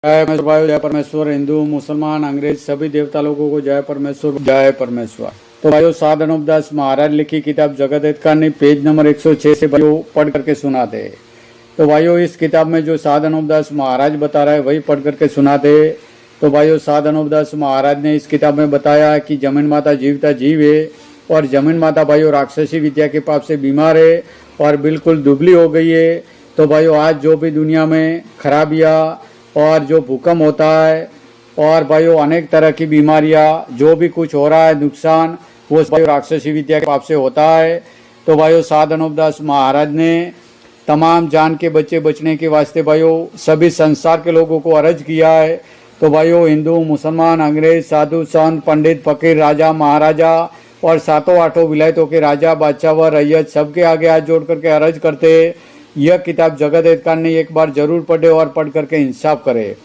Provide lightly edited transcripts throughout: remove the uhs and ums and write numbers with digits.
जय परमेश्वर भाइयों, जय परमेश्वर। हिंदू, मुसलमान, अंग्रेज सभी देवता लोगों को जय परमेश्वर, जय परमेश्वर। तो भाइयों, साध अनूपदास महाराज लिखी किताब जगत हित करनी पेज नंबर 106 से भाइयों पढ़ करके सुनाते हैं। तो भाइयों, इस किताब में जो साध अनूपदास महाराज बता रहा है वही पढ़ करके सुनाते। तो भाइयों, साध अनूपदास महाराज ने इस किताब में बताया कि जमीन माता जीवता जीव है और जमीन माता भाइयों राक्षसी विद्या के पाप से बीमार है और बिल्कुल दुबली हो गई है। तो भाइयों, आज जो भी दुनिया में खराबियाँ और जो भूकंप होता है और भाइयों अनेक तरह की बीमारियां, जो भी कुछ हो रहा है नुकसान, वो भाइयों राक्षसी विद्या के पाप से होता है। तो भाइयों, साध अनूपदास महाराज ने तमाम जान के बच्चे बचने के वास्ते भाइयों सभी संसार के लोगों को अर्ज किया है। तो भाइयों, हिंदू, मुसलमान, अंग्रेज, साधु, संत, पंडित, फकीर, राजा, महाराजा और सातों आठों विलायतों के राजा, बादशाह व रैयत सबके आगे हाथ जोड़ करके अर्ज करते, यह किताब जगत हित करनी एक बार जरूर पढ़े और पढ़ करके इंसाफ करे।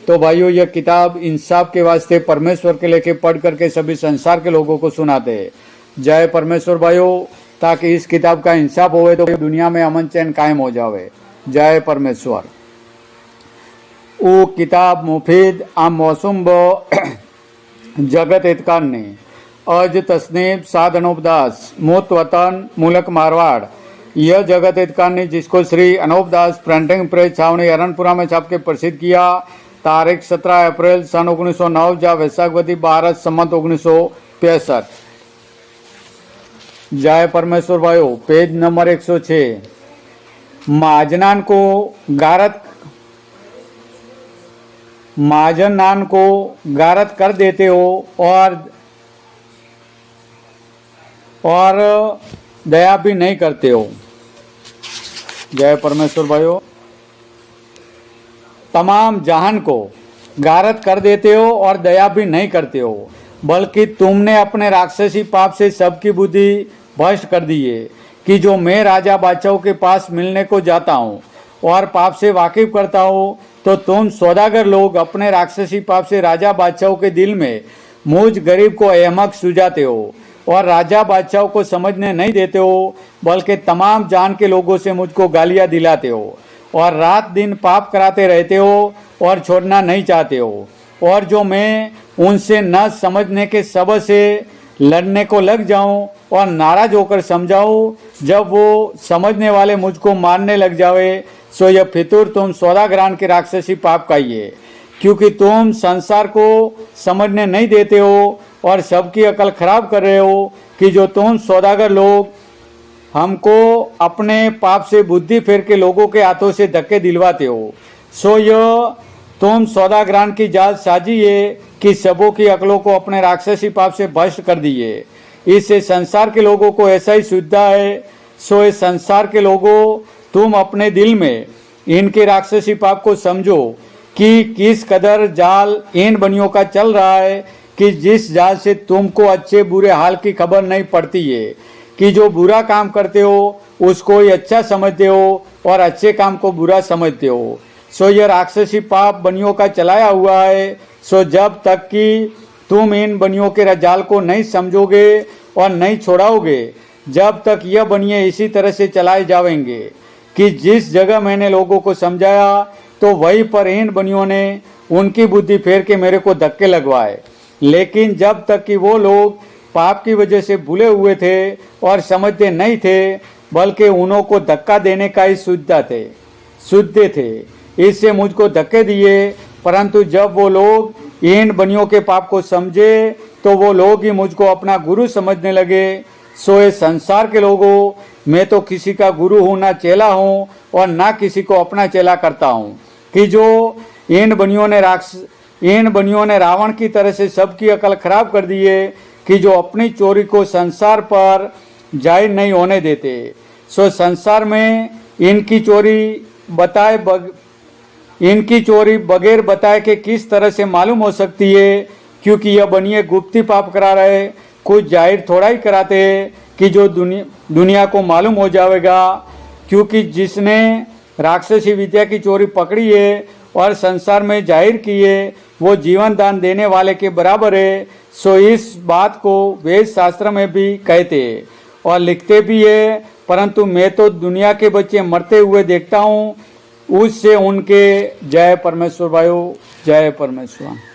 तो भाइयों, यह किताब इंसाफ के वास्ते परमेश्वर के लेके पढ़ करके सभी संसार के लोगों को सुनाते। जय परमेश्वर भाइयों, ताकि इस किताब का इंसाफ होवे तो दुनिया में अमन चैन कायम हो जावे। जय परमेश्वर। वो किताब मुफीद आम मौसुम जगत हित करनी अज तस्नीब साध अनूपदास मूत वतन मुल्क मारवाड़। यह जगत हित करनी जिसको श्री अनूपदास प्रिंटिंग प्रेस छावनी अरनपुरा में छाप के प्रसिद्ध किया, तारीख 17 अप्रैल सन 1909 जा वैशाखवती 12 संमत 1965। जय परमेश्वर भाइयों, पेज नंबर 106। महाजनान को गारत कर देते हो और दया भी नहीं करते हो। जय परमेश्वर भाइयों, तमाम जहान को गारत कर देते हो और दया भी नहीं करते हो, बल्कि तुमने अपने राक्षसी पाप से सबकी बुद्धि भ्रष्ट कर दी है कि जो मैं राजा बादशाहों के पास मिलने को जाता हूँ और पाप से वाकिफ करता हूँ, तो तुम सौदागर लोग अपने राक्षसी पाप से राजा बादशाहों के दिल में मुझ गरीब को अहमक सुझाते हो और राजा बादशाहों को समझने नहीं देते हो, बल्कि तमाम जान के लोगों से मुझको गालियां दिलाते हो और रात दिन पाप कराते रहते हो और छोड़ना नहीं चाहते हो। और जो मैं उनसे न समझने के सबब से लड़ने को लग जाऊं और नाराज होकर समझाऊं, जब वो समझने वाले मुझको मारने लग जावे, सो यह फितूर तुम सौदागरान के राक्षसी पाप का ही है, क्योंकि तुम संसार को समझने नहीं देते हो और सबकी अकल खराब कर रहे हो कि जो तुम सौदागर लोग हमको अपने पाप से बुद्धि फेर के लोगों के हाथों से धक्के दिलवाते हो। सो यह तुम सौदागरान की जाल साजी है कि सबों की अकलों को अपने राक्षसी पाप से भ्रष्ट कर दिए। इससे संसार के लोगों को ऐसा ही सुविधा है। सो इस संसार के लोगों, तुम अपने दिल में इनके राक्षसी पाप को समझो कि किस कदर जाल इन बनियों का चल रहा है, कि जिस जाल से तुमको अच्छे बुरे हाल की खबर नहीं पड़ती है, कि जो बुरा काम करते हो उसको ही अच्छा समझते हो और अच्छे काम को बुरा समझते हो। सो यह राक्षसी पाप बनियों का चलाया हुआ है। सो जब तक कि तुम इन बनियों के जाल को नहीं समझोगे और नहीं छोड़ाओगे, जब तक यह बनिए इसी तरह से चलाए जाएंगे कि जिस जगह मैंने लोगों को समझाया तो वहीं पर इन बनियों ने उनकी बुद्धि फेर के मेरे को धक्के लगवाए। लेकिन जब तक कि वो लोग पाप की वजह से भूले हुए थे और समझते नहीं थे, बल्कि उन्हों को धक्का देने का ही शुद्ध थे, इससे मुझको धक्के दिए। परंतु जब वो लोग इन बनियों के पाप को समझे तो वो लोग ही मुझको अपना गुरु समझने लगे। सो इस संसार के लोगों, मैं तो किसी का गुरु हूँ ना चेला हूँ और ना किसी को अपना चेला करता हूँ, कि जो इन बनियों ने रावण की तरह से सबकी अकल खराब कर दी है, कि जो अपनी चोरी को संसार पर जाहिर नहीं होने देते। सो संसार में इनकी चोरी बगैर बताए कि किस तरह से मालूम हो सकती है, क्योंकि यह बनिए गुप्ती पाप करा रहे, कुछ जाहिर थोड़ा ही कराते हैं कि जो दुनिया को मालूम हो जाएगा। क्योंकि जिसने राक्षसी विद्या की चोरी पकड़ी है और संसार में जाहिर की है, वो जीवन दान देने वाले के बराबर है। सो इस बात को वेद शास्त्र में भी कहते और लिखते भी है। परंतु मैं तो दुनिया के बच्चे मरते हुए देखता हूँ उससे उनके जय परमेश्वर भाइयों, जय परमेश्वर।